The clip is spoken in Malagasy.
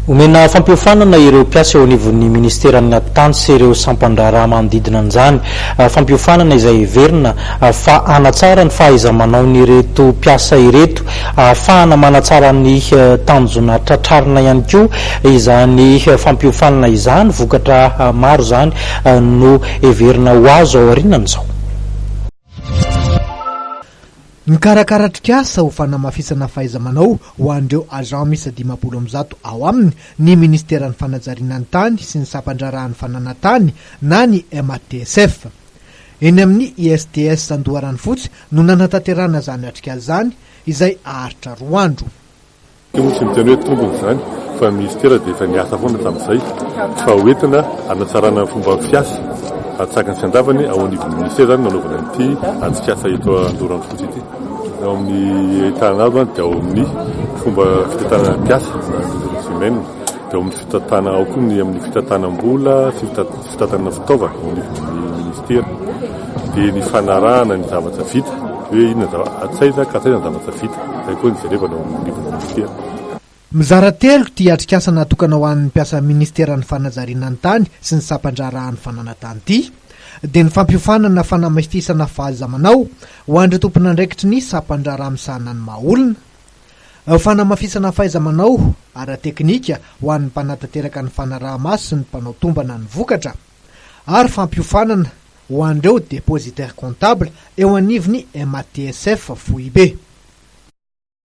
Omena fampiofanana ireo mpiasa eo anivon'ny ministeran'ny tany sy ireo sampandraraha manodidina an'izany fampiofanana izay heverina fa hanatsara ny fahaiza-manaon'ny ireto mpiasa ireto ahafahana manatsara ny tanjona tratrarina ihany koa izany fampiofanana izany vokatra maro zany no heverina ho azo ao aorianan'izao. Ny karakaratrikasa ho fanamafisana fahaiza-manao ho an'ireo agent misy 510 ao aminy ny ministeran'ny fanajariana ny tany sy ny sampandrarahan'ny fananantany na ny MATSF. Eny amin'ny ISTS Andoharany Fotsy no nanatanterana zany atrikasa zany izay aharitra 2 andro. Tsy miteny hoe tombony zany fa ministera dia efa niasa foana tamin'izay fa hoentina hanatsarana fomba fiasa atsakany sy andavany ao anivon'ny ministera zany nanaovana an'ity atsikasa eto Andoharany Fotsy ity. Ao amin'ny tanàna dia ao amin'ny fomba fitatana mpiasa semaine dia ao amin'ny fitatana ao koa ny amin'ny fitatanam-bola sy fitatana fitaovana ao anivon'ny ministera dia ny fanarahana ny zavatra vita hoe inona atsaiza ka atsaiza ny zavatra vita zay koa ny jerevana ao anivon'ny ministera. Mizara telo ty atrikasa natokana ho an'ny mpiasa ministeran'ny fanajariana ny tany sy ny sampandrarahan'ny fananantany ity dia ny fampiofanana fanamafisana fahaiza-manao ho an'ireo tompon'andraikitry ny sampandraraha misahana ny maha-olona, fanamafisana fahaiza-manao ara-teknika ho an'ny mpanatanteraka ny fanaraha-maso sy ny mpanao tombana ny vokatra, ary fampiofanana ho an'ireo dépositaire comptable eo anivon'ny MATSF FOIB.